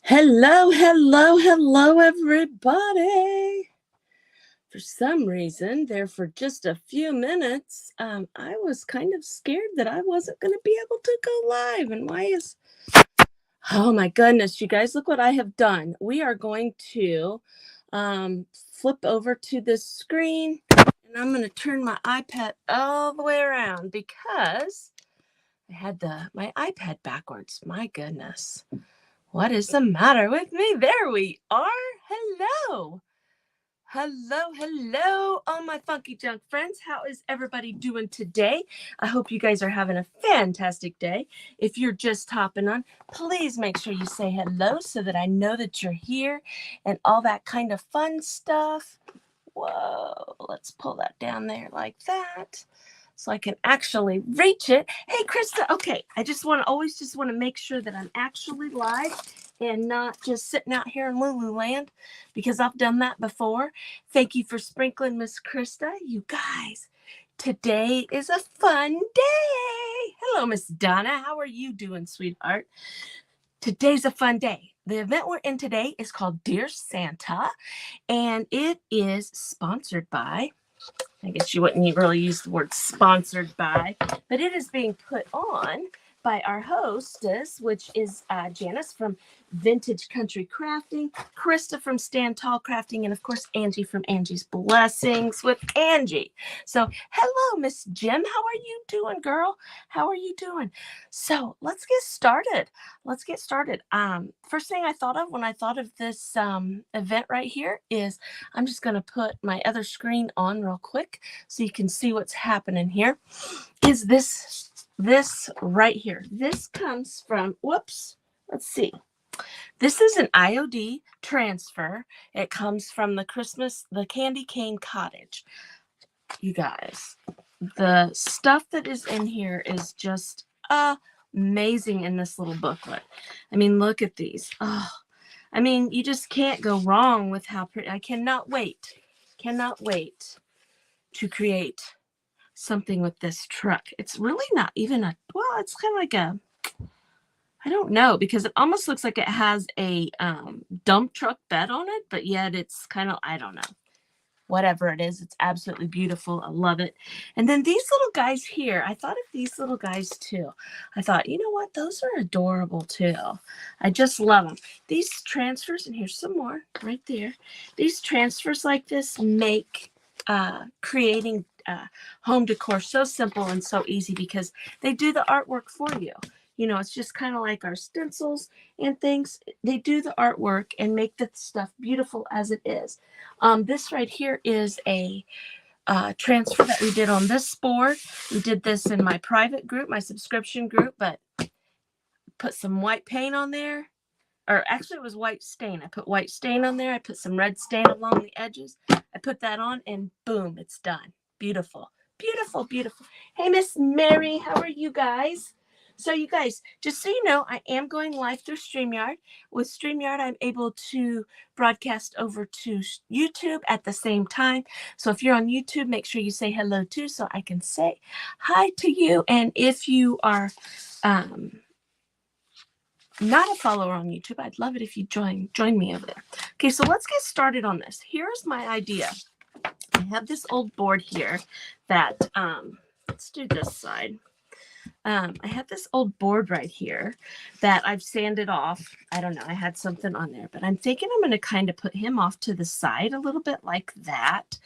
Hello, hello, hello, everybody. For some reason, there for just a few minutes, I was kind of scared that I wasn't going to be able to go live. And oh my goodness, you guys, look what I have done. We are going to flip over to this screen, and I'm going to turn my iPad all the way around because I had my iPad backwards. My goodness. What is the matter with me? There we are. Hello. Hello, hello, all my funky junk friends. How is everybody doing today? I hope you guys are having a fantastic day. If you're just hopping on, please make sure you say hello so that I know that you're here and all that kind of fun stuff. Whoa, let's pull that down there like that so I can actually reach it. Hey, Krista. Okay, I always want to make sure that I'm actually live and not just sitting out here in Lululand because I've done that before. Thank you for sprinkling, Miss Krista. You guys, today is a fun day. Hello, Miss Donna. How are you doing, sweetheart? Today's a fun day. The event we're in today is called Dear Santa, and it is sponsored by, I guess you wouldn't really use the word sponsored by, but it is being put on by our hostess, which is Janice from Vintage Country Crafting, Krista from Stand Tall Crafting, and of course Angie from Angie's Blessings with Angie. So hello, Miss Jim. How are you doing, girl? How are you doing? So let's get started. First thing I thought of when I thought of this event right here is I'm just going to put my other screen on real quick so you can see what's happening here. Is this right here. This comes from, let's see. This is an IOD transfer. It comes from the Candy Cane Cottage. You guys, the stuff that is in here is just amazing in this little booklet. I mean, look at these. Oh, I mean, you just can't go wrong with how pretty. I cannot wait to create something with this truck. It's really not even it's kind of like I don't know, because it almost looks like it has a dump truck bed on it, but yet it's kind of, I don't know. Whatever it is, it's absolutely beautiful. I love it. And then these little guys here, I thought of these little guys too. I thought, you know what? Those are adorable too. I just love them. These transfers, and here's some more right there. These transfers like this make creating home decor so simple and so easy because they do the artwork for you. You know, it's just kind of like our stencils and things. They do the artwork and make the stuff beautiful as it is. This right here is a transfer that we did on this board. We did this in my private group, my subscription group, but put some white paint on there. Or actually it was white stain. I put white stain on there. I put some red stain along the edges. I put that on and boom, it's done. Beautiful, beautiful, beautiful. Hey, Miss Mary, how are you guys? So you guys, just so you know, I am going live through StreamYard. With StreamYard, I'm able to broadcast over to YouTube at the same time. So if you're on YouTube, make sure you say hello too so I can say hi to you. And if you are not a follower on YouTube, I'd love it if you join me over there. Okay, so let's get started on this. Here's my idea. I have this old board here that, let's do this side. I have this old board right here that I've sanded off. I don't know, I had something on there, but I'm thinking I'm going to kind of put him off to the side a little bit like that.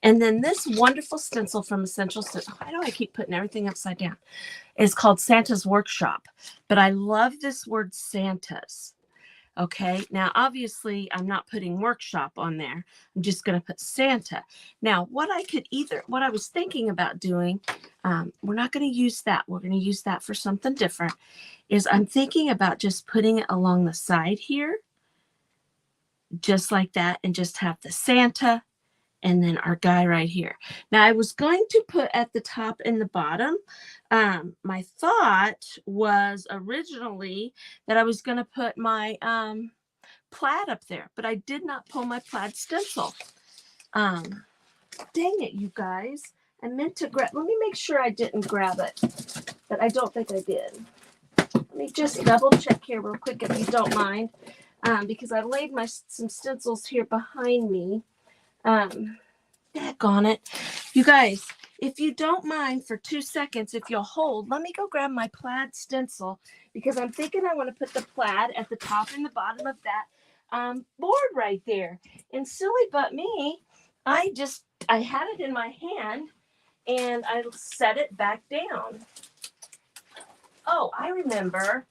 And then this wonderful stencil from Essential Stencil, I know I keep putting everything upside down, is called Santa's Workshop. But I love this word Santa's. Okay, now obviously I'm not putting workshop on there. I'm just going to put Santa. Now, what I was thinking about doing, we're not going to use that. We're going to use that for something different, is I'm thinking about just putting it along the side here, just like that, and just have the Santa and then our guy right here. Now, I was going to put at the top and the bottom. My thought was originally that I was going to put my plaid up there, but I did not pull my plaid stencil. Dang it, you guys. I meant to grab, let me make sure I didn't grab it, but I don't think I did. Let me just double check here real quick if you don't mind. because I laid some stencils here behind me. Daggone it. You guys, if you don't mind for 2 seconds, if you'll hold, let me go grab my plaid stencil because I'm thinking I want to put the plaid at the top and the bottom of that board right there. And silly but me, I had it in my hand and I set it back down. Oh, I remember.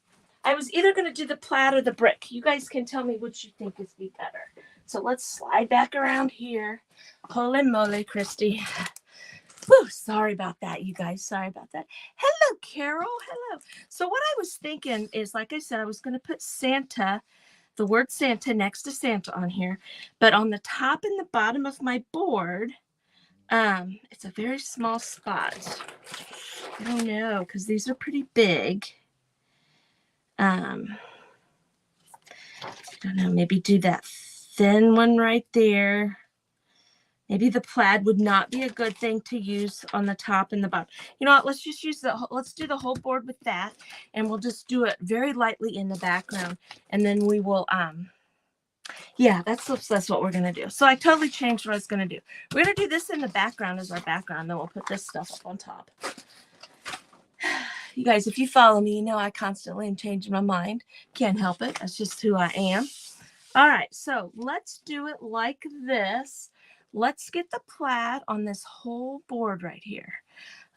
I was either going to do the plaid or the brick. You guys can tell me which you think is be better. So let's slide back around here. Holy moly, Christy. Whew, sorry about that, you guys. Sorry about that. Hello, Carol. Hello. So what I was thinking is, like I said, I was going to put Santa, the word Santa next to Santa on here. But on the top and the bottom of my board, it's a very small spot. I don't know, because these are pretty big. I don't know, maybe do that thin one right there. Maybe the plaid would not be a good thing to use on the top and the bottom. You know what? Let's just let's do the whole board with that, and we'll just do it very lightly in the background, and then we will, yeah, that's what we're going to do. So I totally changed what I was going to do. We're going to do this in the background as our background, then we'll put this stuff up on top. You guys, if you follow me, you know I constantly am changing my mind. Can't help it. That's just who I am. All right, so let's do it like this. Let's get the plaid on this whole board right here.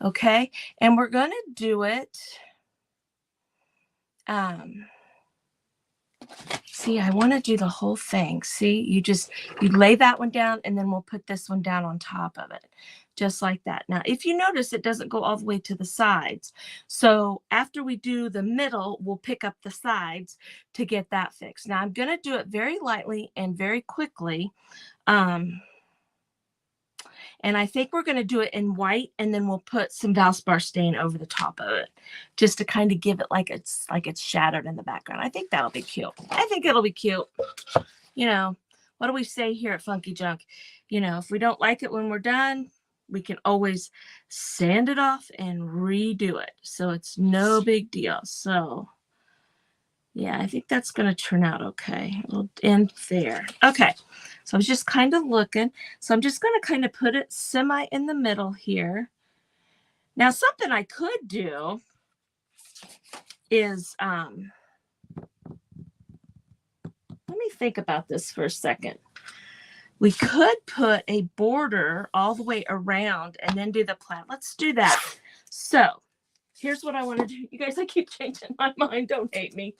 Okay, and we're going to do it. See, I want to do the whole thing. See, you lay that one down, and then we'll put this one down on top of it. Just like that. Now, if you notice, it doesn't go all the way to the sides. So after we do the middle, we'll pick up the sides to get that fixed. Now, I'm going to do it very lightly and very quickly. And I think we're going to do it in white, and then we'll put some Valspar stain over the top of it, just to kind of give it like it's shadowed in the background. I think that'll be cute. I think it'll be cute. You know, what do we say here at Funky Junk? You know, if we don't like it when we're done, we can always sand it off and redo it. So it's no big deal. So yeah, I think that's going to turn out okay. We'll end there. Okay. So I was just kind of looking. So I'm just going to kind of put it semi in the middle here. Now, something I could do is, let me think about this for a second. We could put a border all the way around and then do the plaid. Let's do that. So here's what I want to do. You guys, I keep changing my mind. Don't hate me.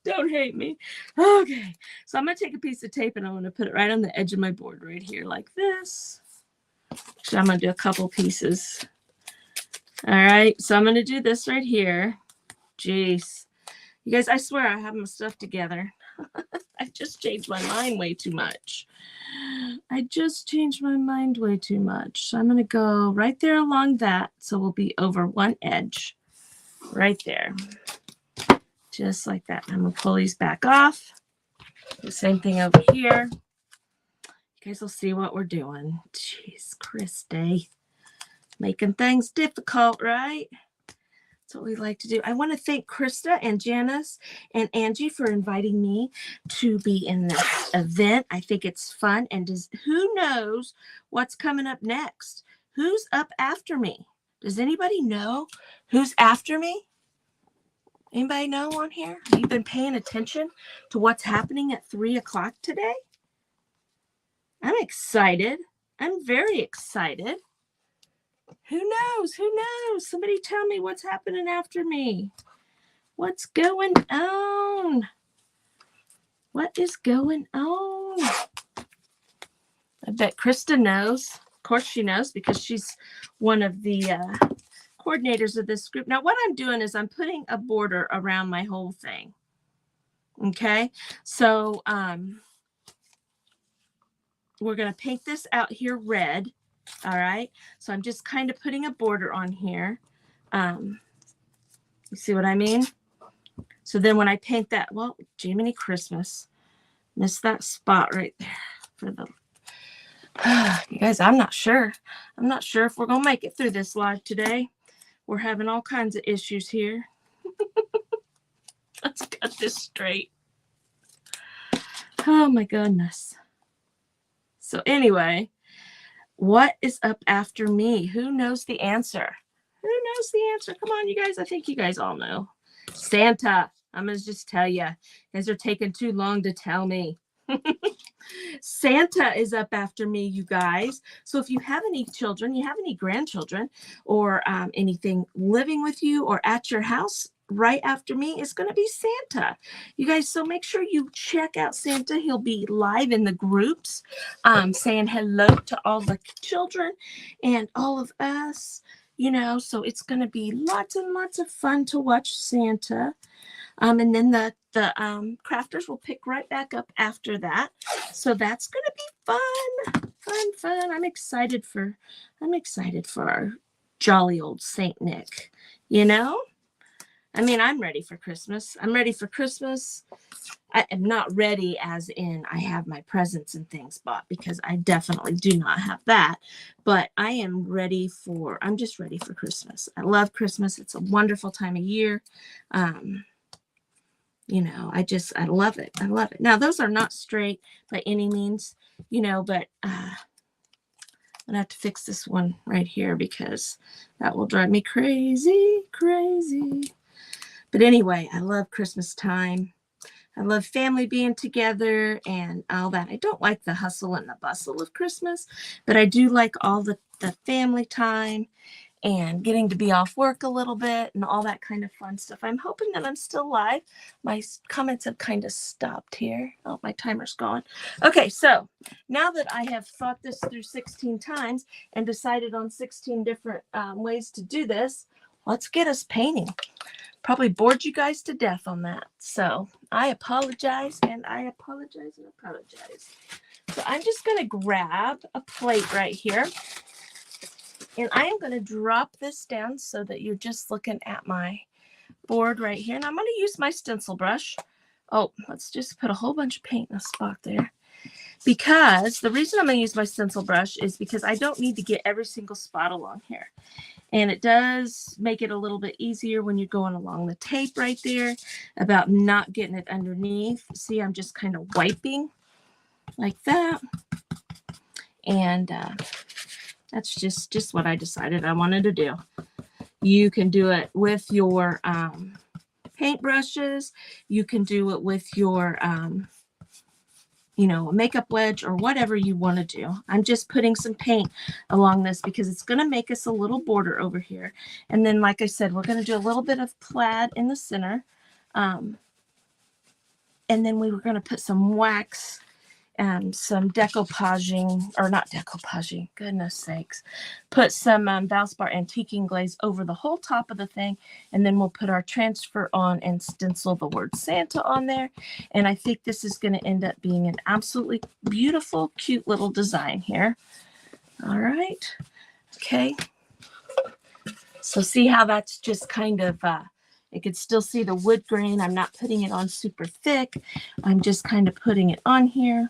Don't hate me. Okay. So I'm going to take a piece of tape and I'm going to put it right on the edge of my board right here like this. Actually, I'm going to do a couple pieces. All right. So I'm going to do this right here. Jeez. You guys, I swear I have my stuff together. I just changed my mind way too much. I just changed my mind way too much. So I'm going to go right there along that. So we'll be over one edge right there. Just like that. I'm going to pull these back off. The same thing over here. You guys will see what we're doing. Jeez, Christy. Making things difficult, right? That's what we like to do. I want to thank Krista and Janice and Angie for inviting me to be in this event. I think it's fun. And who knows what's coming up next? Who's up after me? Does anybody know who's after me? Anybody know on here? Have you been paying attention to what's happening at 3 o'clock today? I'm excited. I'm very excited. Who knows? Who knows? Somebody tell me what's happening after me. What's going on? What is going on? I bet Krista knows. Of course she knows because she's one of the coordinators of this group. Now what I'm doing is I'm putting a border around my whole thing. Okay. So we're going to paint this out here red. All right. So I'm just kind of putting a border on here. You see what I mean? So then when I paint that, well, Jiminy Christmas, missed that spot right there for the, you guys, I'm not sure. I'm not sure if we're going to make it through this live today. We're having all kinds of issues here. Let's cut this straight. Oh my goodness. So anyway, what is up after me? Who knows the answer? Who knows the answer? Come on, you guys. I think you guys all know. Santa. I'm going to just tell you. You guys are taking too long to tell me. Santa is up after me, you guys. So if you have any children, you have any grandchildren, or anything living with you or at your house, right after me is going to be Santa. You guys, so make sure you check out Santa. He'll be live in the groups, saying hello to all the children and all of us, so it's going to be lots and lots of fun to watch Santa. And then the crafters will pick right back up after that. So that's going to be fun. I'm excited for our jolly old Saint Nick, I'm ready for Christmas. I am not ready as in I have my presents and things bought, because I definitely do not have that. But I'm just ready for Christmas. I love Christmas. It's a wonderful time of year. I love it. I love it. Now, those are not straight by any means, but I'm going to have to fix this one right here because that will drive me crazy. But anyway, I love Christmas time. I love family being together and all that. I don't like the hustle and the bustle of Christmas, but I do like all the family time and getting to be off work a little bit and all that kind of fun stuff. I'm hoping that I'm still live. My comments have kind of stopped here. Oh, my timer's gone. Okay, so now that I have thought this through 16 times and decided on 16 different ways to do this, let's get us painting. Probably bored you guys to death on that. So I apologize, and I apologize and apologize. So I'm just going to grab a plate right here. And I am going to drop this down so that you're just looking at my board right here. And I'm going to use my stencil brush. Oh, let's just put a whole bunch of paint in a spot there. Because the reason I'm going to use my stencil brush is because I don't need to get every single spot along here. And it does make it a little bit easier when you're going along the tape right there about not getting it underneath. See, I'm just kind of wiping like that. And that's just what I decided I wanted to do. You can do it with your paint brushes. You can do it with your, makeup wedge or whatever you want to do. I'm just putting some paint along this because it's going to make us a little border over here. And then, like I said, we're going to do a little bit of plaid in the center. And then we were going to put some wax and some decoupaging, or not decoupaging, goodness sakes. Put some Valspar antiquing glaze over the whole top of the thing, and then we'll put our transfer on and stencil the word Santa on there. And I think this is going to end up being an absolutely beautiful, cute little design here. All right. Okay. So see how that's just kind of, you can still see the wood grain. I'm not putting it on super thick. I'm just kind of putting it on here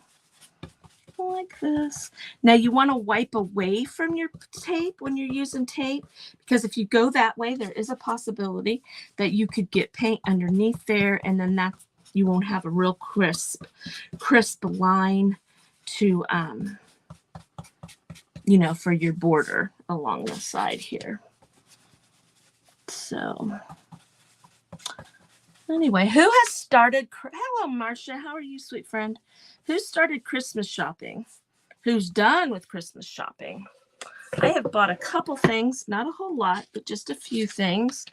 like this. Now you want to wipe away from your tape when you're using tape, because if you go that way, there is a possibility that you could get paint underneath there, and then that you won't have a real crisp line to for your border along the side here. So anyway, who has started? Hello, Marcia. How are you, sweet friend? Who started Christmas shopping? Who's done with Christmas shopping? I have bought a couple things, not a whole lot, but just a few things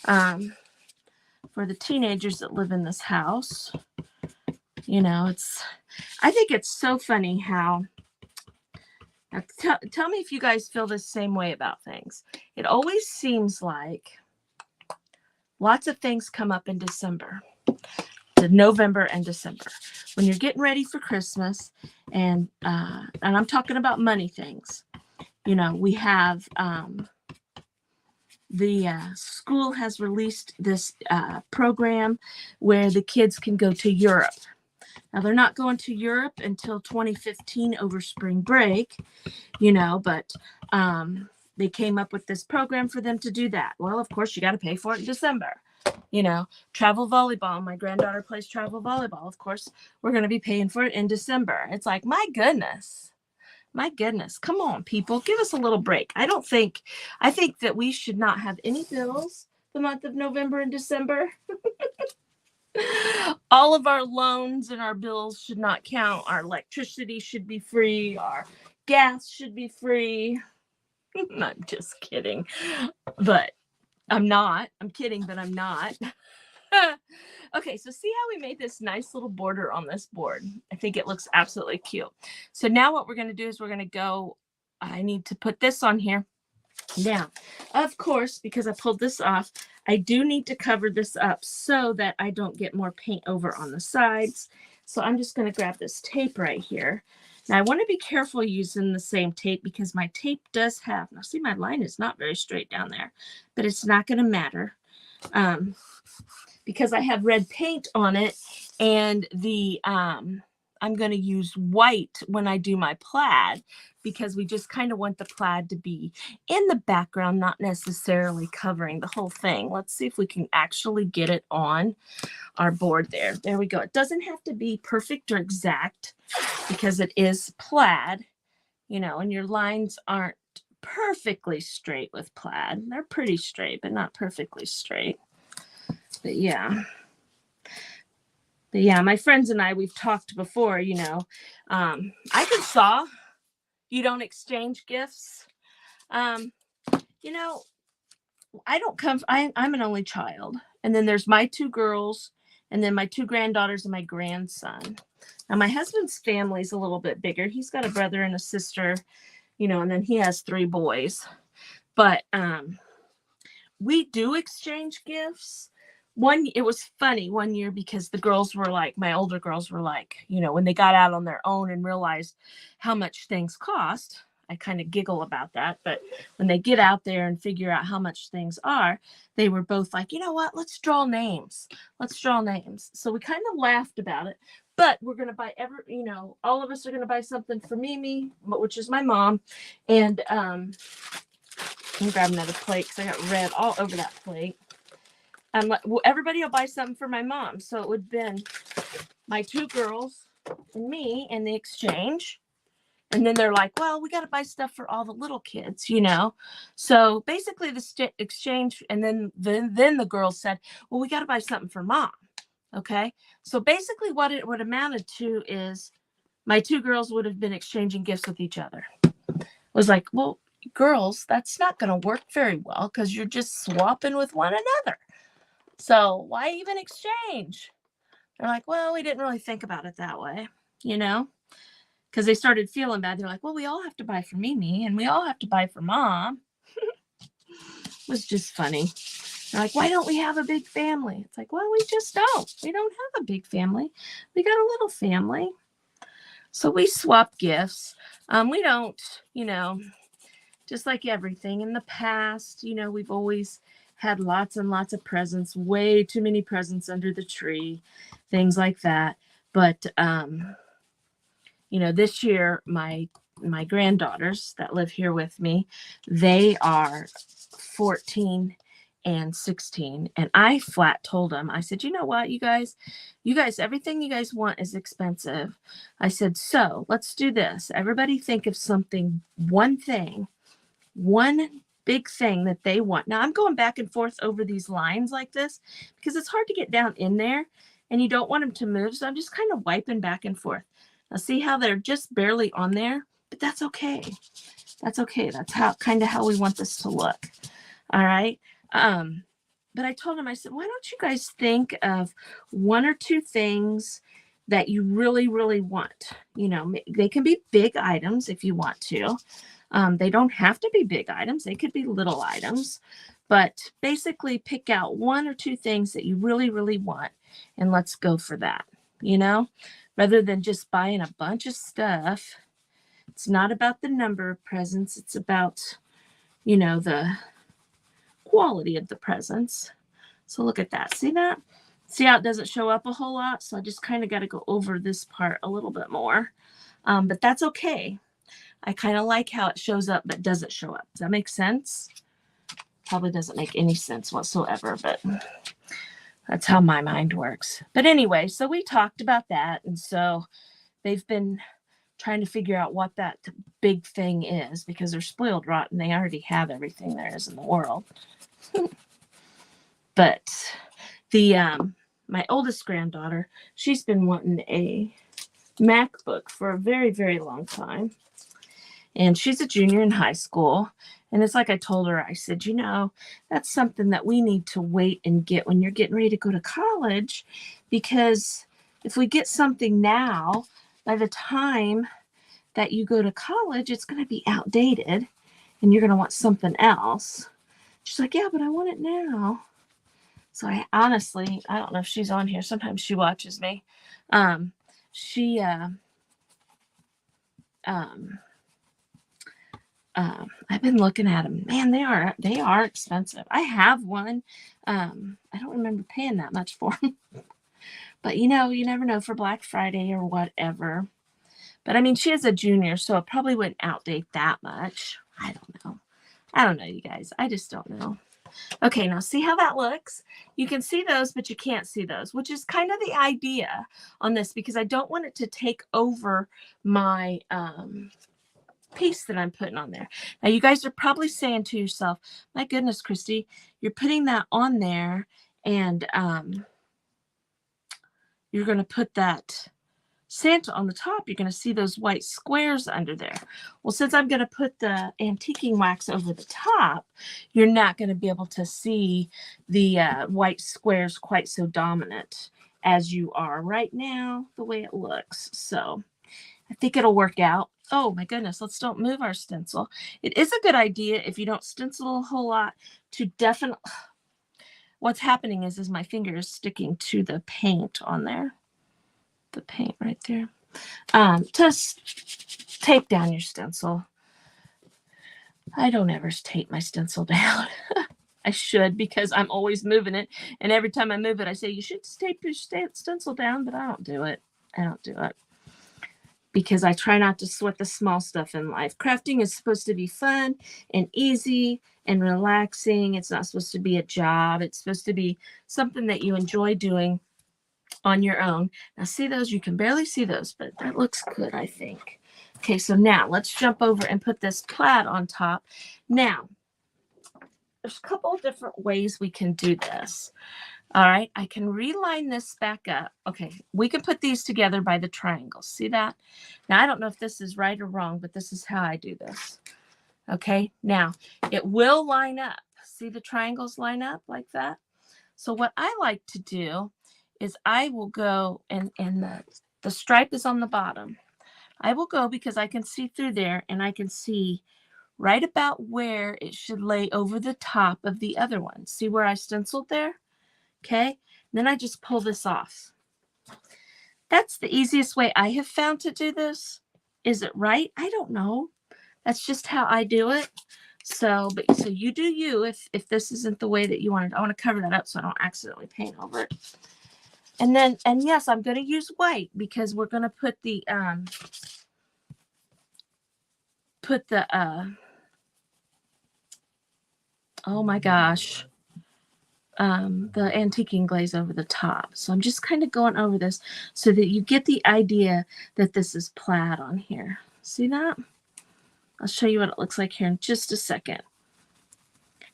for the teenagers that live in this house. I think it's so funny how, tell me if you guys feel the same way about things. It always seems like lots of things come up in December. To November and December, when you're getting ready for Christmas, and I'm talking about money things. We have the school has released this program where the kids can go to Europe. Now they're not going to Europe until 2015 over spring break, but they came up with this program for them to do that. Well, of course, you got to pay for it in December. You know, travel volleyball. My granddaughter plays travel volleyball. Of course, we're going to be paying for it in December. It's like, my goodness. My goodness. Come on, people. Give us a little break. I think that we should not have any bills the month of November and December. All of our loans and our bills should not count. Our electricity should be free. Our gas should be free. I'm just kidding. But I'm not. I'm kidding, but I'm not. Okay, so see how we made this nice little border on this board? I think it looks absolutely cute. So now what we're going to do is we're going to go, I need to put this on here. Now, of course, because I pulled this off, I do need to cover this up so that I don't get more paint over on the sides. So I'm just going to grab this tape right here. Now, I want to be careful using the same tape because my tape does have, now see, my line is not very straight down there, but it's not going to matter. Because I have red paint on it, and I'm going to use white when I do my plaid, because we just kind of want the plaid to be in the background, not necessarily covering the whole thing. Let's see if we can actually get it on our board there. There we go. It doesn't have to be perfect or exact because it is plaid, you know, and your lines aren't perfectly straight with plaid. They're pretty straight, but not perfectly straight. But yeah, my friends and I, we've talked before, you know, I can saw, you don't exchange gifts. You know, I'm an only child. And then there's my 2 girls, and then my 2 granddaughters and my grandson. Now my husband's family's a little bit bigger. He's got a brother and a sister, you know, and then he has 3 boys. But we do exchange gifts. It was funny one year because the girls were like, my older girls were like, you know, when they got out on their own and realized how much things cost, I kind of giggle about that. But when they get out there and figure out how much things are, they were both like, you know what, let's draw names. Let's draw names. So we kind of laughed about it. But we're going to buy all of us are going to buy something for Mimi, which is my mom. And I'm grab another plate because I got red all over that plate. Everybody will buy something for my mom. So it would have been my 2 girls and me in the exchange. And then they're like, well, we got to buy stuff for all the little kids, you know. So basically the exchange, and then the girls said, well, we got to buy something for mom. Okay. So basically what it would have amounted to is my 2 girls would have been exchanging gifts with each other. It was like, well, girls, that's not going to work very well because you're just swapping with one another. So why even exchange? They're like, well, we didn't really think about it that way, you know, because they started feeling bad. They're like, well, we all have to buy for Mimi and we all have to buy for mom. It was just funny. They're like, why don't we have a big family? It's like, well, we just don't. We don't have a big family. We got a little family. So we swap gifts. We don't, you know, just like everything in the past, you know, we've always had lots and lots of presents, way too many presents under the tree, things like that. But, you know, this year, my granddaughters that live here with me, they are 14 and 16. And I flat told them, I said, you know what, you guys, everything you guys want is expensive. I said, so let's do this. Everybody think of something, one big thing that they want. Now I'm going back and forth over these lines like this because it's hard to get down in there and you don't want them to move. So I'm just kind of wiping back and forth. Now see how they're just barely on there, but that's okay. That's okay. That's how we want this to look. All right. But I told him, I said, why don't you guys think of 1 or 2 things that you really, really want? You know, they can be big items if you want to. They don't have to be big items. They could be little items, but basically pick out 1 or 2 things that you really, really want. And let's go for that, you know, rather than just buying a bunch of stuff. It's not about the number of presents. It's about, you know, the quality of the presents. So look at that. See that? See how it doesn't show up a whole lot? So I just kind of got to go over this part a little bit more. But that's okay. I kind of like how it shows up but doesn't show up. Does that make sense? Probably doesn't make any sense whatsoever, but That's how my mind works. But anyway, so we talked about that. And so they've been trying to figure out what that big thing is because they're spoiled rotten. They already have everything there is in the world. But the my oldest granddaughter, she's been wanting a MacBook for a very, very long time. And she's a junior in high school. And it's like I told her, I said, that's something that we need to wait and get when you're getting ready to go to college. Because if we get something now, by the time that you go to college, it's going to be outdated and you're going to want something else. She's like, yeah, but I want it now. So I honestly, I don't know if she's on here. Sometimes she watches me. I've been looking at them. Man, they are expensive. I have one. I don't remember paying that much for them. But you never know for Black Friday or whatever. But I mean, she is a junior, so it probably wouldn't outdate that much. I don't know, you guys. I just don't know. Okay, now see how that looks? You can see those, but you can't see those, which is kind of the idea on this because I don't want it to take over my piece that I'm putting on there. Now, you guys are probably saying to yourself, my goodness, Christy, you're putting that on there and you're going to put that Santa on the top. You're going to see those white squares under there. Well, since I'm going to put the antiquing wax over the top, you're not going to be able to see the white squares quite so dominant as you are right now, the way it looks. So I think it'll work out. Oh my goodness, let's don't move our stencil. It is a good idea if you don't stencil a whole lot to definitely, what's happening is my finger is sticking to the paint on there. The paint right there. Just tape down your stencil. I don't ever tape my stencil down. I should because I'm always moving it. And every time I move it, I say, you should tape your stencil down, but I don't do it. Because I try not to sweat the small stuff in life. Crafting is supposed to be fun and easy and relaxing. It's not supposed to be a job. It's supposed to be something that you enjoy doing on your own. Now see those? You can barely see those, but that looks good, I think. Okay, so now let's jump over and put this plaid on top. Now, there's a couple of different ways we can do this. All right, I can reline this back up. Okay, we can put these together by the triangles. See that? Now, I don't know if this is right or wrong, but this is how I do this. Okay, now it will line up. See the triangles line up like that? So what I like to do is I will go, and the stripe is on the bottom. I will go because I can see through there, and I can see right about where it should lay over the top of the other one. See where I stenciled there? Okay, then I just pull this off. That's the easiest way I have found to do this. Is it right? I don't know. That's just how I do it. So you do you if this isn't the way that you want it. I want to cover that up so I don't accidentally paint over it. And yes, I'm going to use white because we're going to put the oh my gosh, the antiquing glaze over the top. So I'm just kind of going over this so that you get the idea that this is plaid on here. See that? I'll show you what it looks like here in just a second.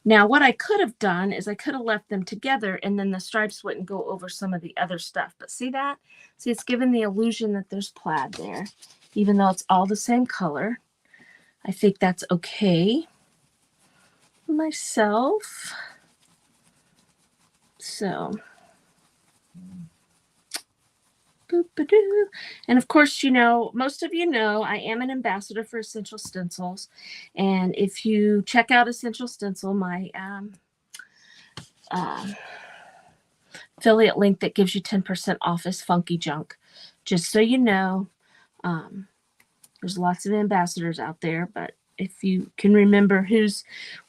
Now, what I could have done is I could have left them together and then the stripes wouldn't go over some of the other stuff. But see that? See, it's given the illusion that there's plaid there, even though it's all the same color. I think that's okay myself. So, boop-a-doo. And of course, most of you know, I am an ambassador for Essential Stencils. And if you check out Essential Stencil, my affiliate link that gives you 10% off is Funky Junk. Just so you know, there's lots of ambassadors out there, but if you can remember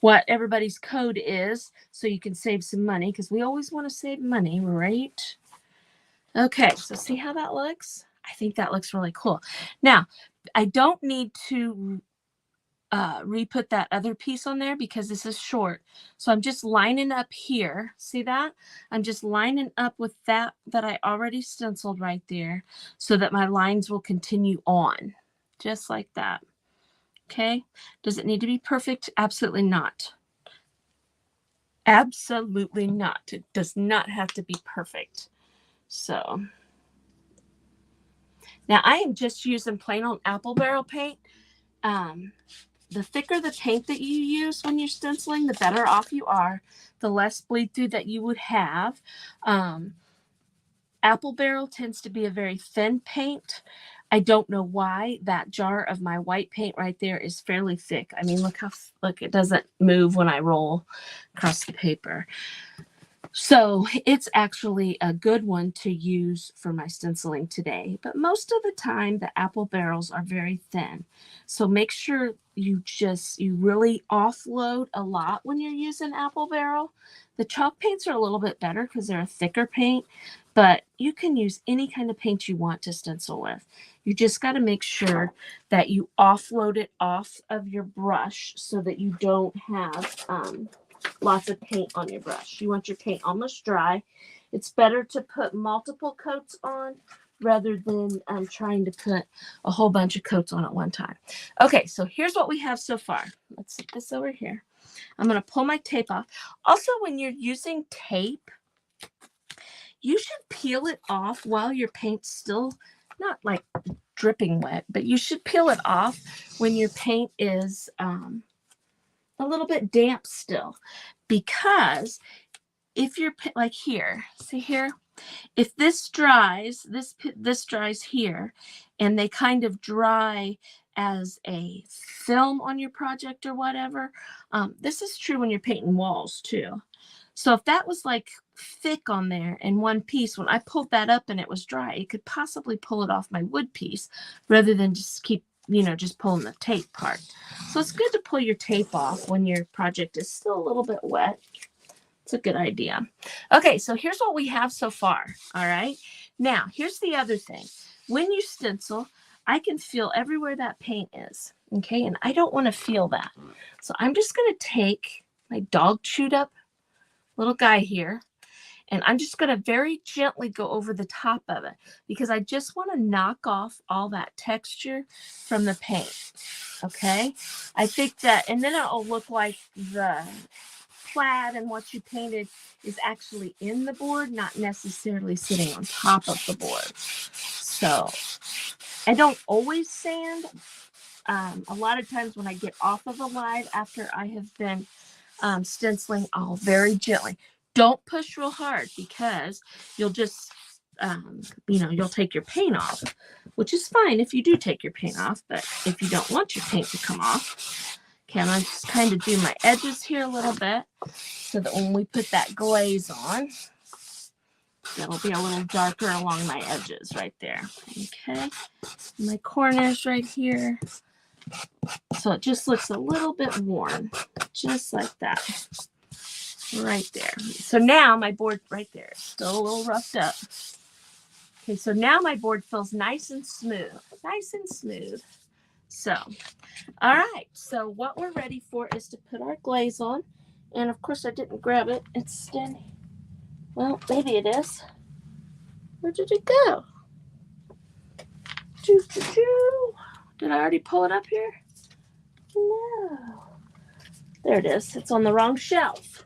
what everybody's code is, so you can save some money, because we always want to save money, right? Okay, so see how that looks? I think that looks really cool. Now, I don't need to re-put that other piece on there because this is short. So I'm just lining up here. See that? I'm just lining up with that I already stenciled right there so that my lines will continue on. Just like that. Okay? Does it need to be perfect? Absolutely not. Absolutely not. It does not have to be perfect. So now I am just using plain old apple barrel paint. The thicker the paint that you use when you're stenciling, the better off you are, the less bleed through that you would have. Apple barrel tends to be a very thin paint. I don't know why. That jar of my white paint right there is fairly thick. I mean, look, it doesn't move when I roll across the paper. So it's actually a good one to use for my stenciling today. But most of the time, the apple barrels are very thin. So make sure you really offload a lot when you're using apple barrel. The chalk paints are a little bit better because they're a thicker paint, but you can use any kind of paint you want to stencil with. You just got to make sure that you offload it off of your brush so that you don't have lots of paint on your brush. You want your paint almost dry. It's better to put multiple coats on rather than trying to put a whole bunch of coats on at one time. Okay, so here's what we have so far. Let's set this over here. I'm going to pull my tape off. Also, when you're using tape, you should peel it off while your paint's still not like dripping wet, but you should peel it off when your paint is a little bit damp still, because if you're like here, see here, if this dries, this dries here, and they kind of dry as a film on your project or whatever. This is true when you're painting walls too. So if that was like thick on there in one piece, when I pulled that up and it was dry, it could possibly pull it off my wood piece rather than just keep, just pulling the tape part. So it's good to pull your tape off when your project is still a little bit wet. It's a good idea. Okay, so here's what we have so far. All right. Now, here's the other thing. When you stencil, I can feel everywhere that paint is. Okay, and I don't want to feel that. So I'm just going to take my dog chewed up little guy here, and I'm just going to very gently go over the top of it because I just want to knock off all that texture from the paint. Okay, I think that, and then it'll look like the plaid and what you painted is actually in the board, not necessarily sitting on top of the board. So I don't always sand. A lot of times when I get off of a live after I have been stenciling, I'll very gently. Don't push real hard because you'll just, you'll take your paint off, which is fine if you do take your paint off. But if you don't want your paint to come off, okay, I'm going to just kind of do my edges here a little bit so that when we put that glaze on, it'll be a little darker along my edges right there. Okay, my corners right here. So it just looks a little bit worn, just like that. Right there. So now my board right there is still a little roughed up. Okay, so now my board feels nice and smooth. Nice and smooth. So, all right. So what we're ready for is to put our glaze on. And of course I didn't grab it. It's standing. Well, maybe it is. Where did it go? Did I already pull it up here? No. There it is. It's on the wrong shelf.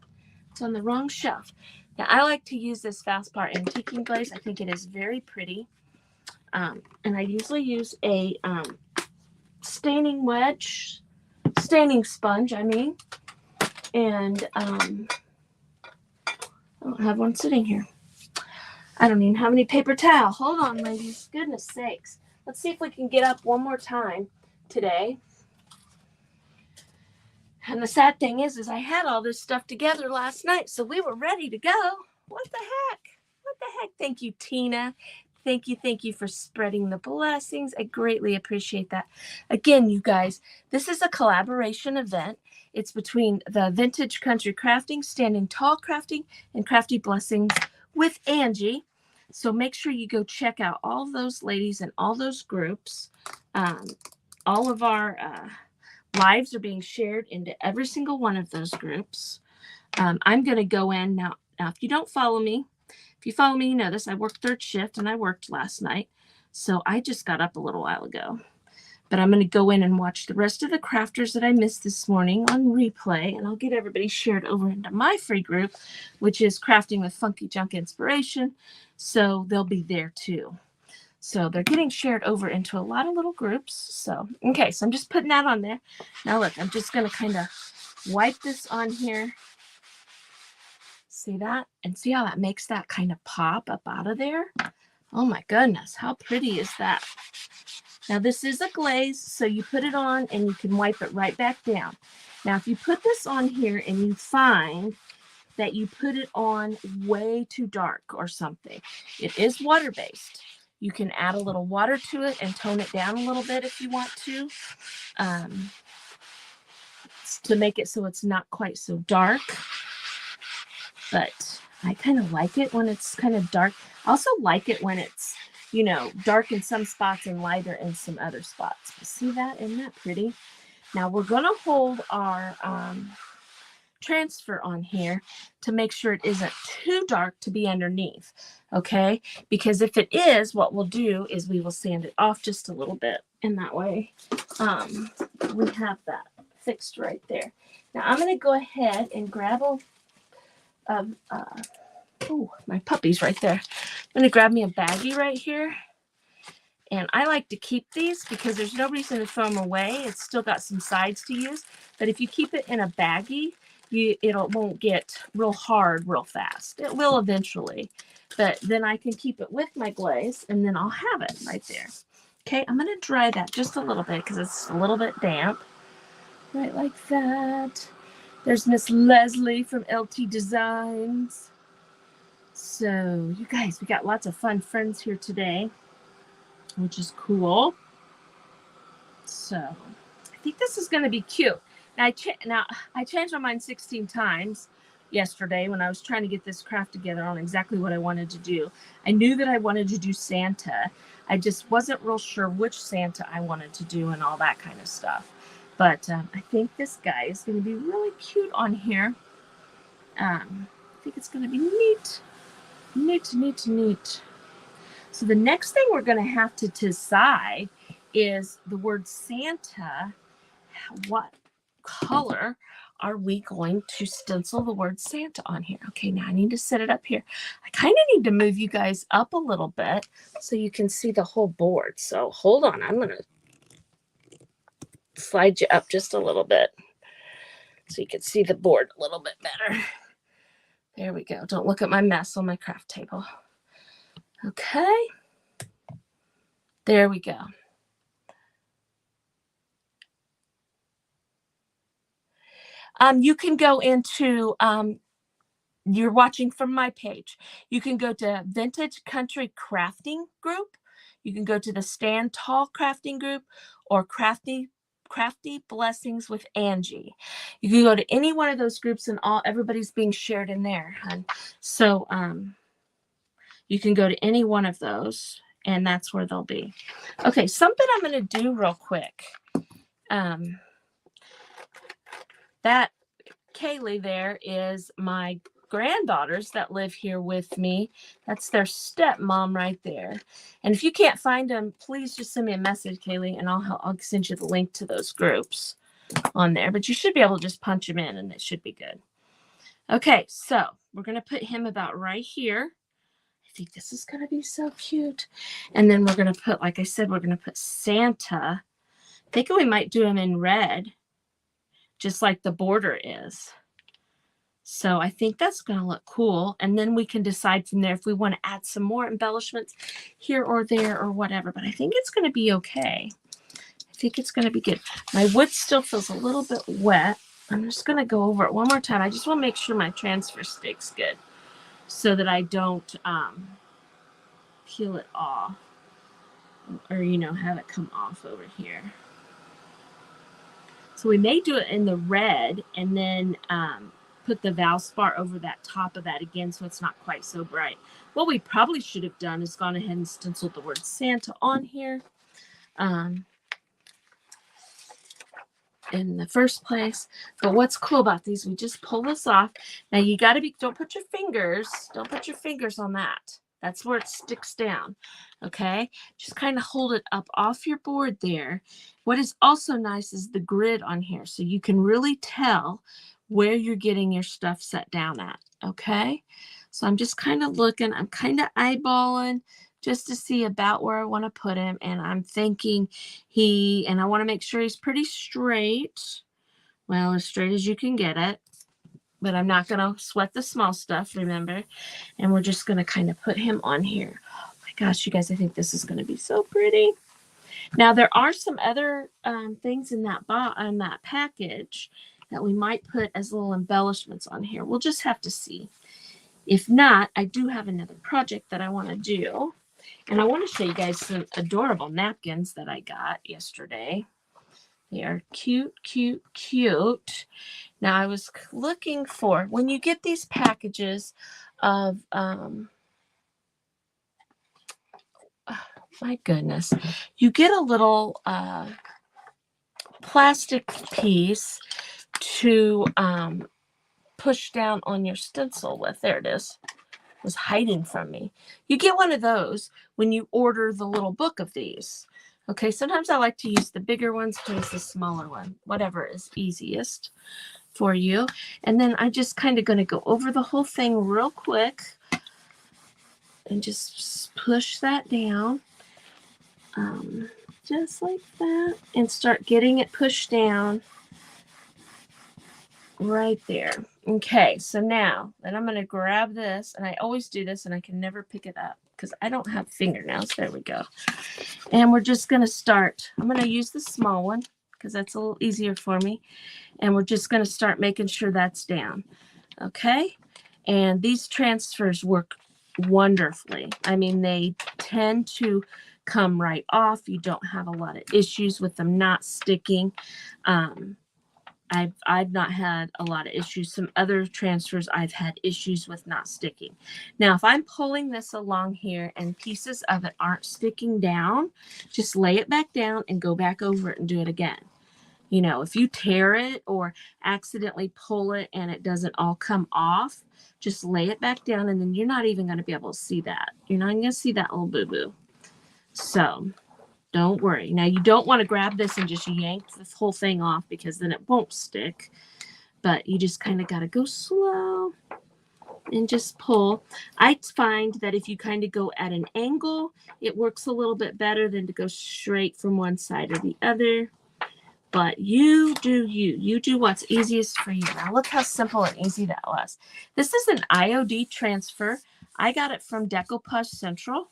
It's on the wrong shelf. Now, I like to use this Valspar antiquing glaze. I think it is very pretty. And I usually use a staining sponge, and I don't have one sitting here. I don't even have any paper towel. Hold on, ladies. Goodness sakes. Let's see if we can get up one more time today. And the sad thing is I had all this stuff together last night, so we were ready to go. What the heck? What the heck? Thank you, Tina. Thank you for spreading the blessings. I greatly appreciate that. Again, you guys, this is a collaboration event. It's between the Vintage Country Crafting, Standing Tall Crafting, and Crafty Blessings with Angie. So make sure you go check out all those ladies and all those groups. All of our lives are being shared into every single one of those groups. I'm going to go in now. Now, if you don't follow me, if you follow me, you know this. I worked third shift and I worked last night. So I just got up a little while ago. But I'm going to go in and watch the rest of the crafters that I missed this morning on replay. And I'll get everybody shared over into my free group, which is Crafting with Funky Junk Inspiration. So they'll be there too. So they're getting shared over into a lot of little groups. So, okay, so I'm just putting that on there. Now look, I'm just going to kind of wipe this on here. See that? And see how that makes that kind of pop up out of there? Oh my goodness, how pretty is that? Now this is a glaze, so you put it on and you can wipe it right back down. Now if you put this on here and you find that you put it on way too dark or something, it is water-based. You can add a little water to it and tone it down a little bit if you want to make it so it's not quite so dark. But I kind of like it when it's kind of dark. I also like it when it's, you know, dark in some spots and lighter in some other spots. But see that? Isn't that pretty? Now we're going to hold our transfer on here to make sure it isn't too dark to be underneath. Okay? Because if it is, what we'll do is we will sand it off just a little bit. And that way we have that fixed right there. Now I'm going to go ahead and grab my puppy's right there. I'm going to grab me a baggie right here. And I like to keep these because there's no reason to throw them away. It's still got some sides to use. But if you keep it in a baggie, it won't get real hard real fast. It will eventually. But then I can keep it with my glaze, and then I'll have it right there. Okay, I'm going to dry that just a little bit because it's a little bit damp. Right like that. There's Miss Leslie from LT Designs. So, you guys, we got lots of fun friends here today, which is cool. So, I think this is going to be cute. Now, I changed my mind 16 times yesterday when I was trying to get this craft together on exactly what I wanted to do. I knew that I wanted to do Santa. I just wasn't real sure which Santa I wanted to do and all that kind of stuff. But I think this guy is going to be really cute on here. I think it's going to be neat. Neat. So the next thing we're going to have to decide is the word Santa. What color are we going to stencil the word Santa on here? Okay, now I need to set it up here. I kind of need to move you guys up a little bit so you can see the whole board. So hold on. I'm going to slide you up just a little bit so you can see the board a little bit better. There we go. Don't look at my mess on my craft table. Okay. There we go. You can go into, you're watching from my page. You can go to Vintage Country Crafting Group. You can go to the Stand Tall Crafting Group or Crafty Blessings with Angie. You can go to any one of those groups and everybody's being shared in there. So you can go to any one of those and that's where they'll be. Okay, something I'm going to do real quick. That Kaylee there is my granddaughters that live here with me. That's their stepmom right there. And if you can't find them, please just send me a message, Kaylee, and I'll send you the link to those groups on there. But you should be able to just punch them in and it should be good. Okay, so we're going to put him about right here. I think this is going to be so cute. And then we're going to put, like I said, we're going to put Santa. I think we might do him in red, just like the border is. So I think that's going to look cool. And then we can decide from there if we want to add some more embellishments here or there or whatever. But I think it's going to be okay. I think it's going to be good. My wood still feels a little bit wet. I'm just going to go over it one more time. I just want to make sure my transfer stick's good so that I don't peel it off or, have it come off over here. So we may do it in the red and then put the Valspar over that top of that again so it's not quite so bright. What we probably should have done is gone ahead and stenciled the word Santa on here. in the first place. But what's cool about these, we just pull this off. Now you got to don't put your fingers on that. That's where it sticks down. Okay, just kind of hold it up off your board there. What is also nice is the grid on here, so you can really tell where you're getting your stuff set down at. Okay, so I'm just kind of looking, I'm kind of eyeballing just to see about where I want to put him. And I'm thinking and I want to make sure he's pretty straight. Well, as straight as you can get it. But I'm not going to sweat the small stuff, remember? And we're just going to kind of put him on here. Oh my gosh, you guys, I think this is going to be so pretty. Now, there are some other things in that package that we might put as little embellishments on here. We'll just have to see. If not, I do have another project that I want to do. And I want to show you guys some adorable napkins that I got yesterday. They are cute, cute, cute. Now, I was looking for, when you get these packages of, my goodness, you get a little plastic piece to push down on your stencil with. There it is. It was hiding from me. You get one of those when you order the little book of these. Okay, sometimes I like to use the bigger ones, sometimes the smaller one, whatever is easiest for you. And then I just kind of going to go over the whole thing real quick and just push that down just like that and start getting it pushed down right there. Okay, so now then I'm going to grab this, and I always do this and I can never pick it up because I don't have fingernails. There we go. And we're just going to start. I'm going to use the small one because that's a little easier for me. And we're just going to start making sure that's down. Okay, and these transfers work wonderfully. I mean, they tend to come right off. You don't have a lot of issues with them not sticking. I've not had a lot of issues. Some other transfers I've had issues with not sticking. Now, if I'm pulling this along here and pieces of it aren't sticking down, just lay it back down and go back over it and do it again. You know, if you tear it or accidentally pull it and it doesn't all come off, just lay it back down, and then you're not even going to be able to see that. You're not going to see that little boo-boo. So don't worry. Now, you don't want to grab this and just yank this whole thing off because then it won't stick. But you just kind of got to go slow and just pull. I find that if you kind of go at an angle, it works a little bit better than to go straight from one side or the other. But you do you. You do what's easiest for you. Now, look how simple and easy that was. This is an IOD transfer. I got it from Decoupage Central.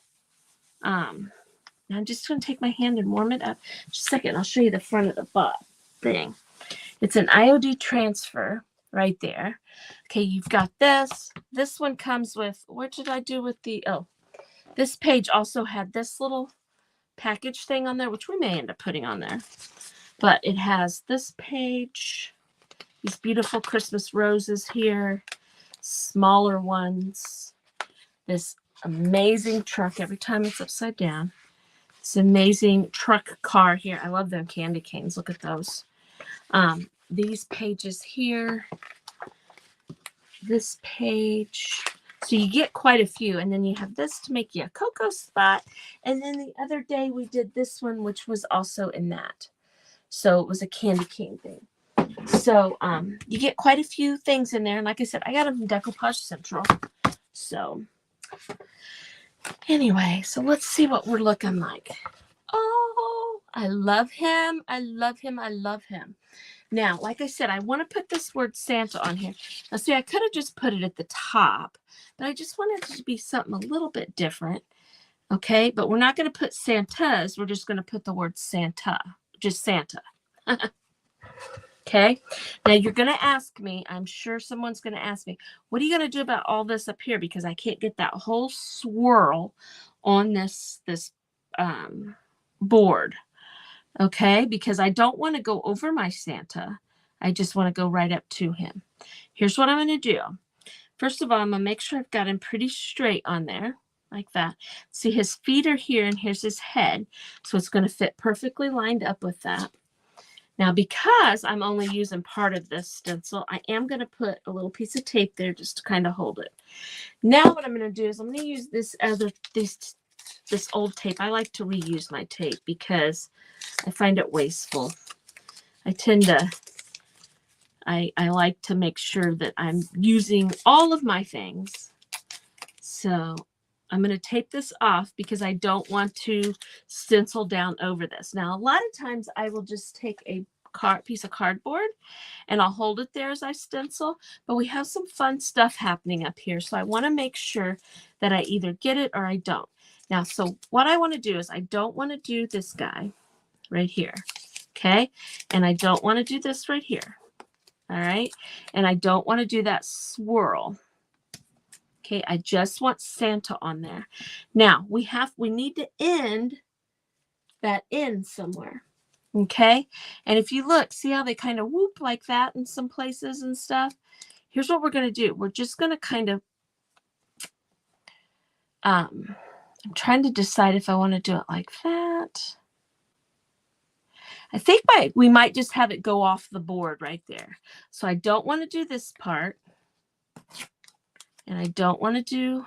I'm just going to take my hand and warm it up. Just a second. I'll show you the front of the thing. It's an IOD transfer right there. Okay, you've got this. This one comes with, what did I do with this page also had this little package thing on there, which we may end up putting on there. But it has this page, these beautiful Christmas roses here, smaller ones, this amazing truck every time it's upside down. This amazing truck car here. I love them candy canes. Look at those. These pages here, this page. So you get quite a few. And then you have this to make you a cocoa spot. And then the other day we did this one, which was also in that. So it was a candy cane thing. So you get quite a few things in there. And like I said, I got them from Decoupage Central. So anyway, so let's see what we're looking like. Oh, I love him. I love him. I love him. Now, like I said, I want to put this word Santa on here. Now, see, I could have just put it at the top, but I just wanted it to be something a little bit different. Okay, but we're not going to put Santas. We're just going to put the word Santa. Just Santa. Okay. Now you're going to ask me, I'm sure someone's going to ask me, what are you going to do about all this up here? Because I can't get that whole swirl on this board. Okay. Because I don't want to go over my Santa. I just want to go right up to him. Here's what I'm going to do. First of all, I'm going to make sure I've got him pretty straight on there. Like that. See, his feet are here and here's his head. So it's going to fit perfectly lined up with that. Now, because I'm only using part of this stencil, I am going to put a little piece of tape there just to kind of hold it. Now what I'm going to do is I'm going to use this old tape. I like to reuse my tape because I find it wasteful. I like to make sure that I'm using all of my things. So I'm going to tape this off because I don't want to stencil down over this. Now, a lot of times I will just take a piece of cardboard and I'll hold it there as I stencil, but we have some fun stuff happening up here. So I want to make sure that I either get it or I don't. Now, so what I want to do is I don't want to do this guy right here. Okay. And I don't want to do this right here. All right. And I don't want to do that swirl. Okay. I just want Santa on there. Now we need to end that in somewhere. Okay. And if you look, see how they kind of whoop like that in some places and stuff. Here's what we're going to do. We're just going to kind of, I'm trying to decide if I want to do it like that. I think we might just have it go off the board right there. So I don't want to do this part. And I don't want to do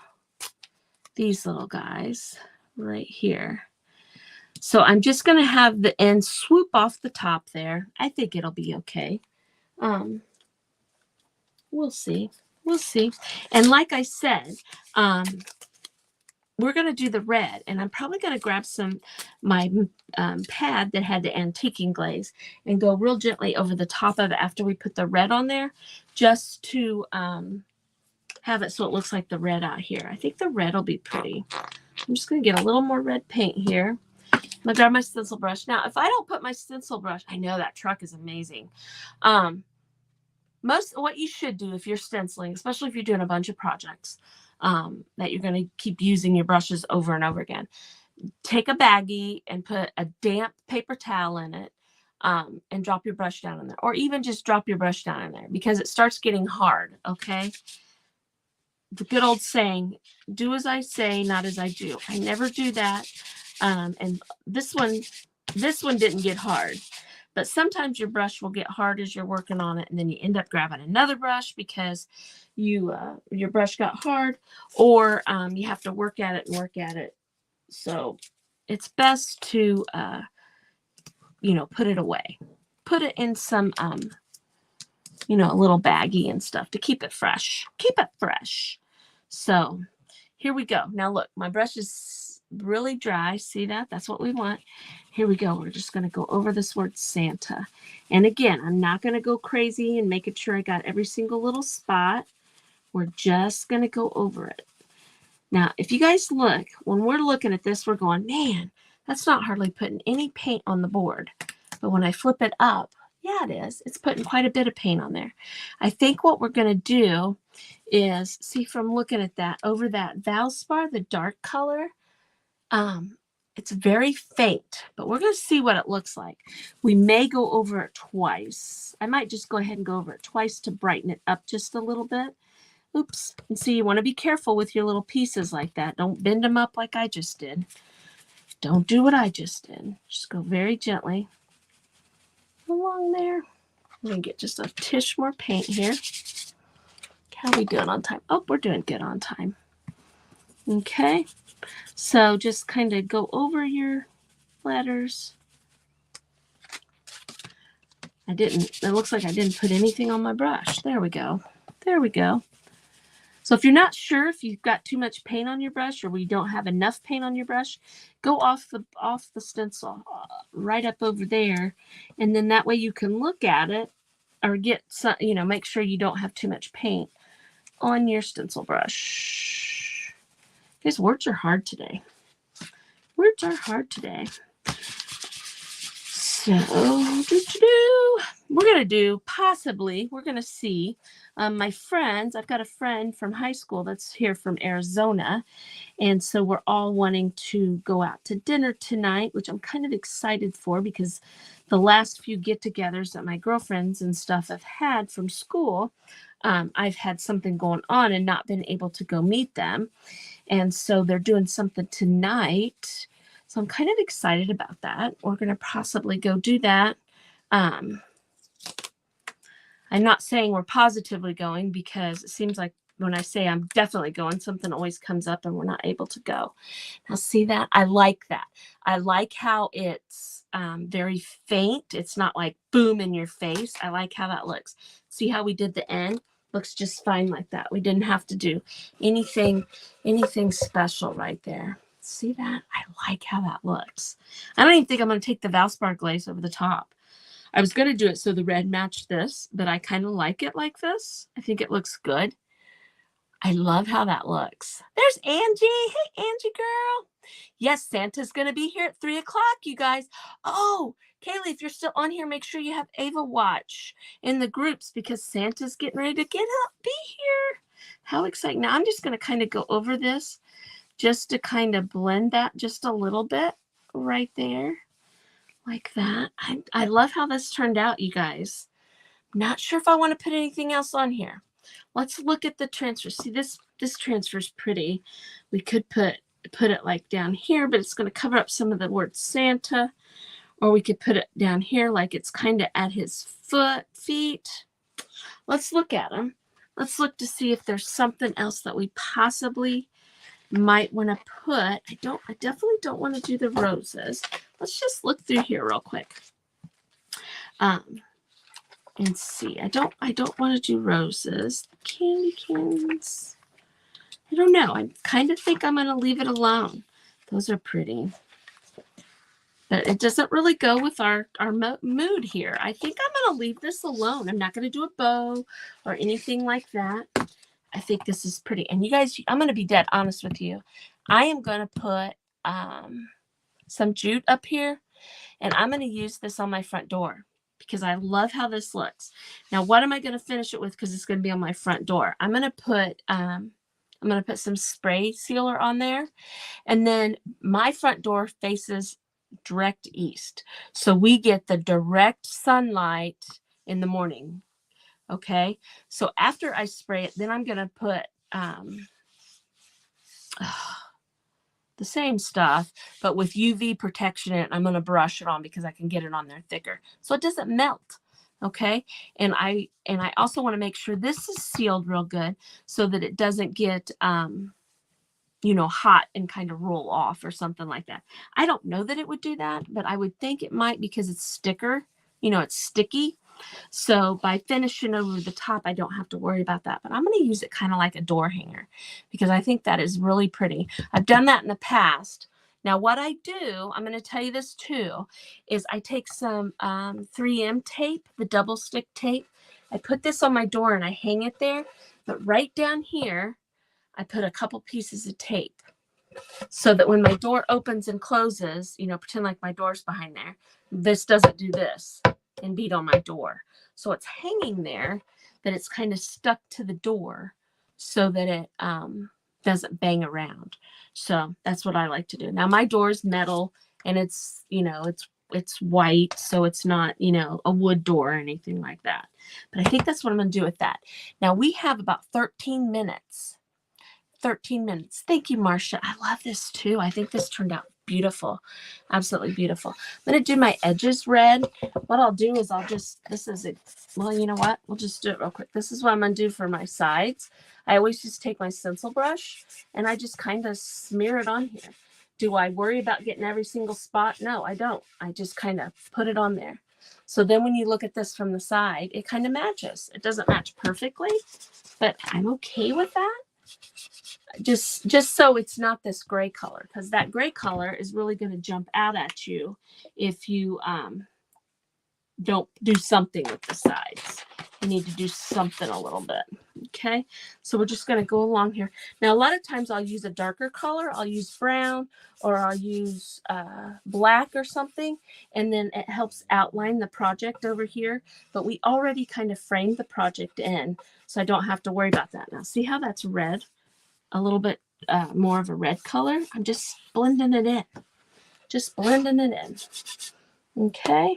these little guys right here. So I'm just going to have the end swoop off the top there. I think it'll be okay. We'll see. We'll see. And like I said, we're going to do the red, and I'm probably going to grab my pad that had the antiquing glaze and go real gently over the top of it after we put the red on there, just to have it so it looks like the red out here. I think the red will be pretty. I'm just going to get a little more red paint here. I'm going to grab my stencil brush. Now, if I don't put my stencil brush, I know that truck is amazing. Most of what you should do if you're stenciling, especially if you're doing a bunch of projects that you're going to keep using your brushes over and over again, take a baggie and put a damp paper towel in it and drop your brush down in there, or even just drop your brush down in there because it starts getting hard. Okay. The good old saying, do as I say, not as I do. I never do that. And this one didn't get hard. But sometimes your brush will get hard as you're working on it, and then you end up grabbing another brush because your brush got hard, or you have to work at it. So it's best to put it away. Put it in some a little baggie and stuff to keep it fresh. Keep it fresh. So here we go. Now look, my brush is really dry. See that? That's what we want. Here we go. We're just going to go over this word Santa. And again, I'm not going to go crazy and making sure I got every single little spot. We're just going to go over it. Now, if you guys look, when we're looking at this, we're going, man, that's not hardly putting any paint on the board. But when I flip it up, yeah, it is. It's putting quite a bit of paint on there. I think what we're going to do is, see, from looking at that, over that Valspar, the dark color, it's very faint, but we're going to see what it looks like. We may go over it twice. I might just go ahead and go over it twice to brighten it up just a little bit. Oops. And see, you want to be careful with your little pieces like that. Don't bend them up like I just did. Don't do what I just did. Just go very gently along there. I'm going to get just a tish more paint here. How are we doing on time? Oh, we're doing good on time. Okay. So just kind of go over your letters. It looks like I didn't put anything on my brush. There we go. There we go. So if you're not sure if you've got too much paint on your brush or we don't have enough paint on your brush, go off the stencil right up over there. And then that way you can look at it or get some, make sure you don't have too much paint on your stencil brush. Guys, words are hard today. Words are hard today. So, we're going to see my friends. I've got a friend from high school that's here from Arizona. And so we're all wanting to go out to dinner tonight, which I'm kind of excited for because the last few get-togethers that my girlfriends and stuff have had from school, I've had something going on and not been able to go meet them. And so they're doing something tonight. So I'm kind of excited about that. We're going to possibly go do that. I'm not saying we're positively going, because it seems like when I say I'm definitely going, something always comes up and we're not able to go. Now, see that? I like that. I like how it's very faint. It's not like boom in your face. I like how that looks. See how we did the end? Looks just fine like that. We didn't have to do anything special right there. See that? I like how that looks. I don't even think I'm going to take the Valspar glaze over the top. I was going to do it so the red matched this, but I kind of like it like this. I think it looks good. I love how that looks. There's Angie. Hey, Angie girl. Yes, Santa's going to be here at 3 o'clock, you guys. Oh, Kaylee, if you're still on here, make sure you have Ava watch in the groups, because Santa's getting ready to be here. How exciting. Now, I'm just going to kind of go over this just to kind of blend that just a little bit right there. Like that. I love how this turned out, you guys. Not sure if I want to put anything else on here. Let's look at the transfer. See, this transfer is pretty. We could put it like down here, but it's going to cover up some of the word Santa. Or we could put it down here like it's kind of at his feet. Let's look at him. Let's look to see if there's something else that we possibly might want to put. I definitely don't want to do the roses. Let's just look through here real quick. And see. I don't want to do roses. Candy canes. I don't know. I kind of think I'm going to leave it alone. Those are pretty. But it doesn't really go with our mood here. I think I'm going to leave this alone. I'm not going to do a bow or anything like that. I think this is pretty. And you guys, I'm going to be dead honest with you. I am going to put some jute up here. And I'm going to use this on my front door, because I love how this looks. Now, what am I going to finish it with? Because it's going to be on my front door. I'm going to put some spray sealer on there. And then my front door faces direct east. So we get the direct sunlight in the morning. Okay. So after I spray it, then I'm going to put the same stuff, but with UV protection in it. I'm going to brush it on because I can get it on there thicker, so it doesn't melt. Okay. And I also want to make sure this is sealed real good so that it doesn't get, hot and kind of roll off or something like that. I don't know that it would do that, but I would think it might, because it's sticker, it's sticky. So by finishing over the top, I don't have to worry about that. But I'm going to use it kind of like a door hanger, because I think that is really pretty. I've done that in the past. Now, what I do, I'm going to tell you this too, is I take some 3M tape, the double stick tape. I put this on my door and I hang it there. But right down here, I put a couple pieces of tape, so that when my door opens and closes, pretend like my door's behind there, this doesn't do this and beat on my door. So it's hanging there, that it's kind of stuck to the door so that it doesn't bang around. So that's what I like to do. Now, my door is metal, and it's white, so it's not, a wood door or anything like that. But I think that's what I'm going to do with that. Now, we have about 13 minutes. 13 minutes. Thank you, Marcia. I love this too. I think this turned out beautiful. Absolutely beautiful. I'm going to do my edges red. What I'll do is you know what? We'll just do it real quick. This is what I'm going to do for my sides. I always just take my stencil brush and I just kind of smear it on here. Do I worry about getting every single spot? No, I don't. I just kind of put it on there. So then when you look at this from the side, it kind of matches. It doesn't match perfectly, but I'm okay with that. Just so it's not this gray color, because that gray color is really going to jump out at you if you don't do something with the sides. You need to do something a little bit. Okay, so we're just going to go along here. Now, a lot of times I'll use a darker color. I'll use brown, or I'll use black or something, and then it helps outline the project over here. But we already kind of framed the project in, so I don't have to worry about that. Now, see how that's red? A little bit more of a red color. I'm just blending it in. Just blending it in. Okay.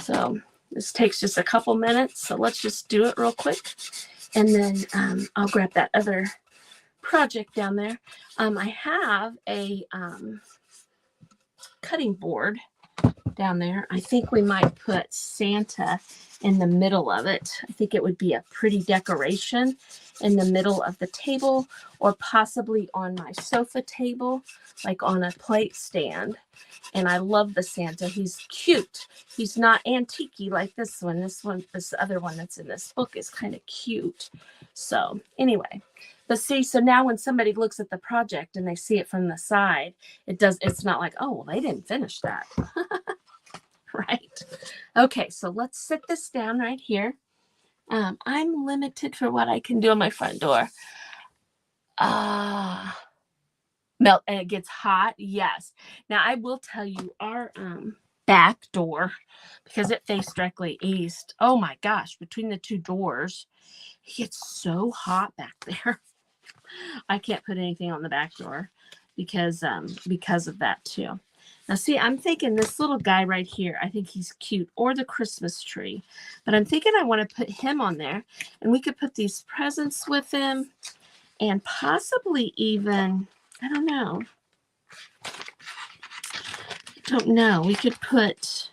So this takes just a couple minutes. So let's just do it real quick. And then I'll grab that other project down there. I have a cutting board down there. I think we might put Santa in the middle of it. I think it would be a pretty decoration in the middle of the table, or possibly on my sofa table, like on a plate stand. And I love the Santa. He's cute. He's not antique-y like this one. This other one that's in this book is kind of cute. So anyway, but see, so now when somebody looks at the project and they see it from the side, it's not like, oh, well, they didn't finish that. Right. Okay, so let's sit this down right here. I'm limited for what I can do on my front door. Melt, and it gets hot. Yes. Now I will tell you, our back door, because it faced directly east. Oh my gosh, between the two doors, it gets so hot back there. I can't put anything on the back door because of that too. Now see, I'm thinking this little guy right here, I think he's cute, or the Christmas tree. But I'm thinking I want to put him on there, and we could put these presents with him, and possibly even, I don't know. We could put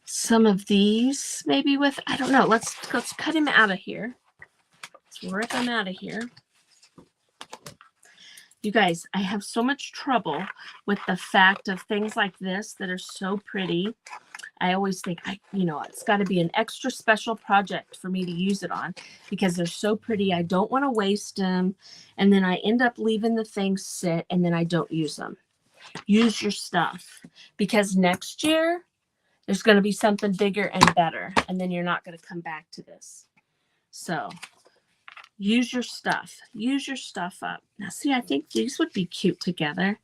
some of these maybe with, I don't know. Let's cut him out of here. Let's rip him out of here. You guys, I have so much trouble with the fact of things like this that are so pretty. I always think, it's got to be an extra special project for me to use it on, because they're so pretty. I don't want to waste them. And then I end up leaving the things sit, and then I don't use them. Use your stuff, because next year there's going to be something bigger and better. And then you're not going to come back to this. So use your stuff. Use your stuff up. Now, see, I think these would be cute together.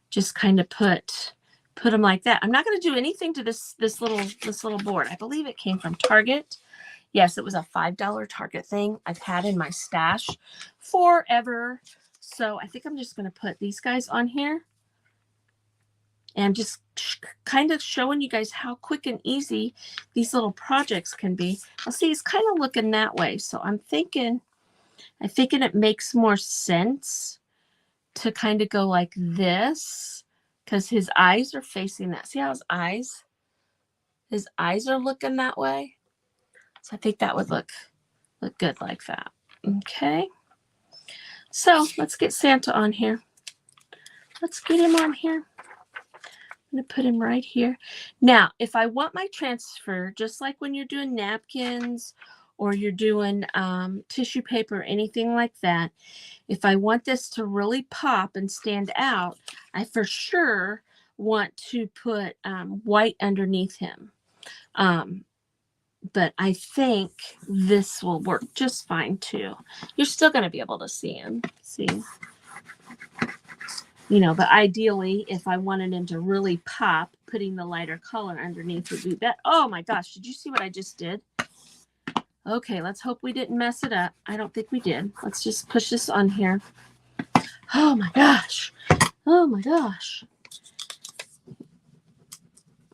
Just kind of put them like that. I'm not going to do anything to this little board. I believe it came from Target. Yes, it was a $5 Target thing I've had in my stash forever. So I think I'm just going to put these guys on here. And just kind of showing you guys how quick and easy these little projects can be. Well, see, he's kind of looking that way. So I'm thinking it makes more sense to kind of go like this, because his eyes are facing that. See how his eyes are looking that way? So I think that would look good like that. Okay. So let's get Santa on here. Let's get him on here. I'm going to put him right here. Now, if I want my transfer, just like when you're doing napkins or you're doing tissue paper or anything like that, if I want this to really pop and stand out, I for sure want to put white underneath him. But I think this will work just fine too. You're still going to be able to see him. See? But ideally, if I wanted him to really pop, putting the lighter color underneath would be better. Oh my gosh, did you see what I just did? Okay, let's hope we didn't mess it up. I don't think we did. Let's just push this on here. Oh my gosh. Oh my gosh.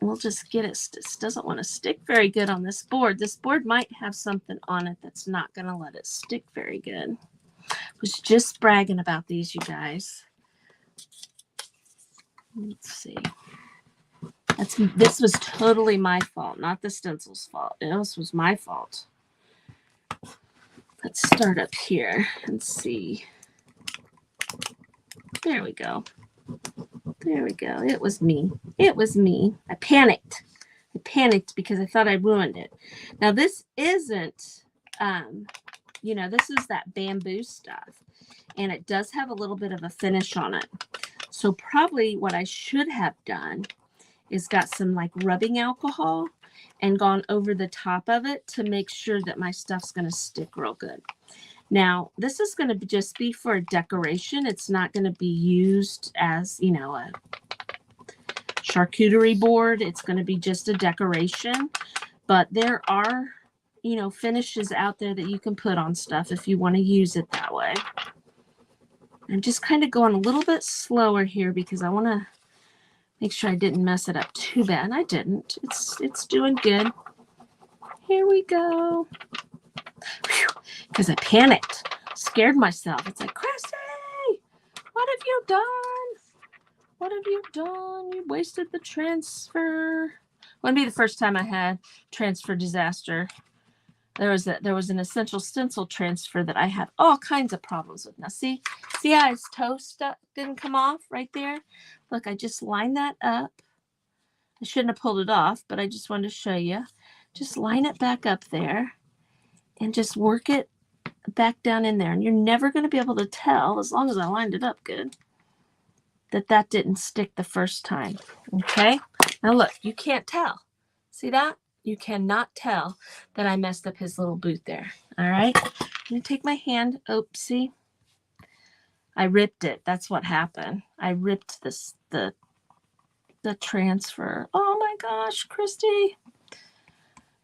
We'll just get it. This doesn't want to stick very good on this board. This board might have something on it that's not going to let it stick very good. I was just bragging about these, you guys. Let's see. This was totally my fault, not the stencil's fault. This was my fault. Let's start up here and see. There we go. There we go. It was me. It was me. I panicked. Because I thought I ruined it. Now this isn't, this is that bamboo stuff. And it does have a little bit of a finish on it. So probably what I should have done is got some like rubbing alcohol and gone over the top of it to make sure that my stuff's going to stick real good. Now, this is going to just be for a decoration. It's not going to be used as, a charcuterie board. It's going to be just a decoration. But there are, finishes out there that you can put on stuff if you want to use it that way. I'm just kind of going a little bit slower here because I want to make sure I didn't mess it up too bad. I didn't. It's doing good. Here we go. Because I panicked. Scared myself. It's like, Chrissy, what have you done? what have you done? You wasted the transfer. Wouldn't be the first time I had transfer disaster. There was an essential stencil transfer that I had all kinds of problems with. Now see how his toe didn't come off right there? Look, I just lined that up. I shouldn't have pulled it off, but I just wanted to show you. Just line it back up there and just work it back down in there. And you're never going to be able to tell, as long as I lined it up good, that didn't stick the first time. Okay? Now look, you can't tell. See that? You cannot tell that I messed up his little boot there. All right? I'm going to take my hand. Oopsie. I ripped it. That's what happened. I ripped the transfer. Oh my gosh, Christy.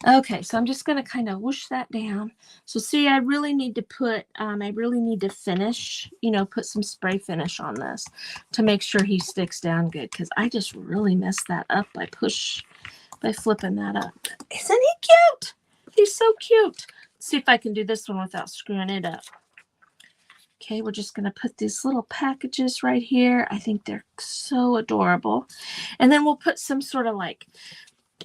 Okay, so I'm just going to kind of whoosh that down. So see, I really need to finish, put some spray finish on this to make sure he sticks down good, because I just really messed that up by flipping that up. Isn't he cute? He's so cute. Let's see if I can do this one without screwing it up. Okay, we're just going to put these little packages right here. I think they're so adorable. And then we'll put some sort of like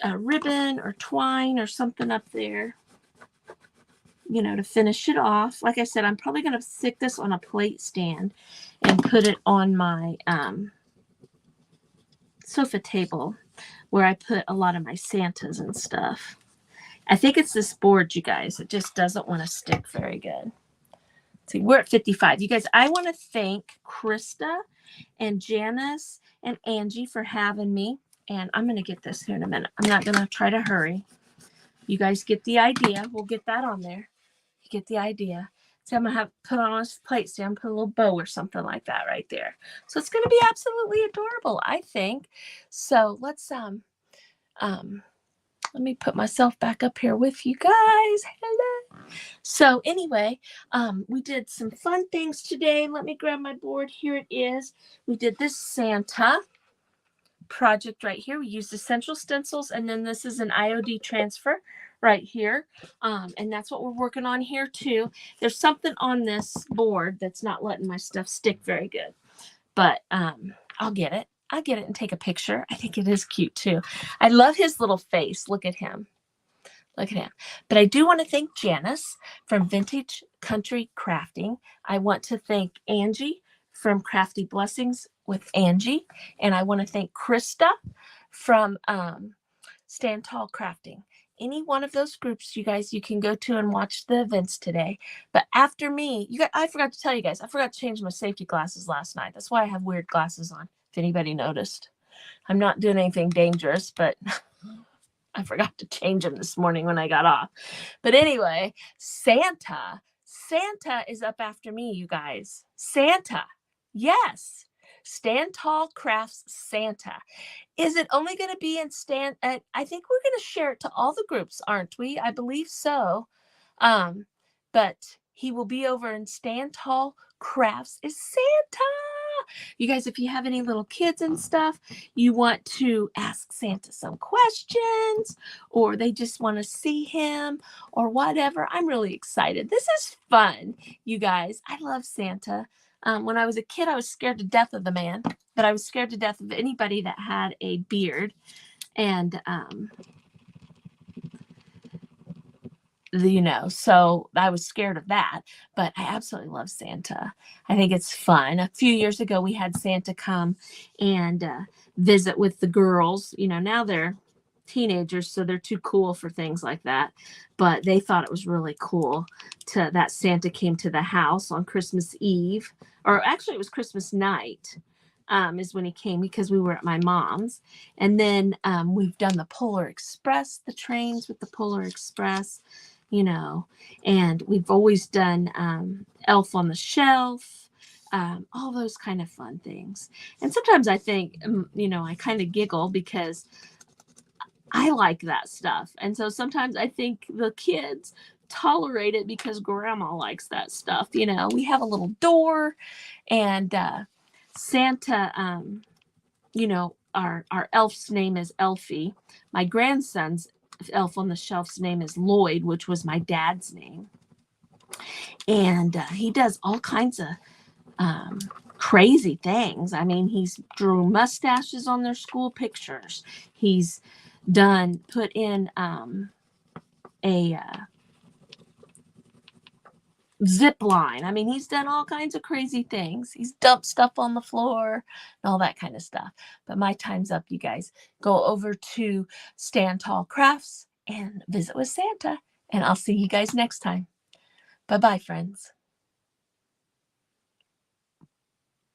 a ribbon or twine or something up there, to finish it off. Like I said, I'm probably going to stick this on a plate stand and put it on my sofa table where I put a lot of my Santas and stuff. I think it's this board, you guys. It just doesn't want to stick very good. See, we're at 55. You guys, I want to thank Krista and Janice and Angie for having me. And I'm going to get this here in a minute. I'm not going to try to hurry. You guys get the idea. We'll get that on there. You get the idea. So I'm going to put on a plate stand, put a little bow or something like that right there. So it's going to be absolutely adorable, I think. So let's let me put myself back up here with you guys. Hello. So anyway, we did some fun things today. Let me grab my board. Here it is. We did this Santa project right here. We used essential stencils, and then this is an IOD transfer right here, and that's what we're working on here too. There's something on this board that's not letting my stuff stick very good, but I'll get it and take a picture. I think it is cute too. I love his little face. Look at him. But I do want to thank Janice from Vintage Country Crafting. I want to thank Angie from Crafty Blessings with Angie. And I want to thank Krista from Stand Tall Crafting. Any one of those groups, you guys, you can go to and watch the events today. But after me, I forgot to tell you guys, I forgot to change my safety glasses last night. That's why I have weird glasses on, if anybody noticed. I'm not doing anything dangerous, but I forgot to change them this morning when I got off. But anyway, Santa is up after me, you guys. Santa. Yes. Stand Tall Crafts Santa. Is it only going to be in I think we're going to share it to all the groups, aren't we? I believe so. But he will be over in Stand Tall Crafts is Santa. You guys, if you have any little kids and stuff, you want to ask Santa some questions, or they just want to see him or whatever, I'm really excited. This is fun, you guys. I love Santa. When I was a kid, I was scared to death of the man, but I was scared to death of anybody that had a beard. And, so I was scared of that, but I absolutely love Santa. I think it's fun. A few years ago, we had Santa come and visit with the girls. Now they're teenagers, so they're too cool for things like that, but they thought it was really cool that Santa came to the house on Christmas Eve, or actually it was Christmas night, is when he came, because we were at my mom's. And then we've done the Polar Express, the trains with the Polar Express, and we've always done Elf on the Shelf, all those kind of fun things. And sometimes I think, I kind of giggle because I like that stuff. And so sometimes I think the kids tolerate it because grandma likes that stuff. We have a little door, and Santa, our elf's name is Elfie. My grandson's Elf on the Shelf's name is Lloyd, which was my dad's name. And he does all kinds of crazy things. I mean, he's drew mustaches on their school pictures. He's put in a zip line. I mean, he's done all kinds of crazy things. He's dumped stuff on the floor and all that kind of stuff. But my time's up, you guys. Go over to Stand Tall Crafts and visit with Santa. And I'll see you guys next time. Bye-bye, friends.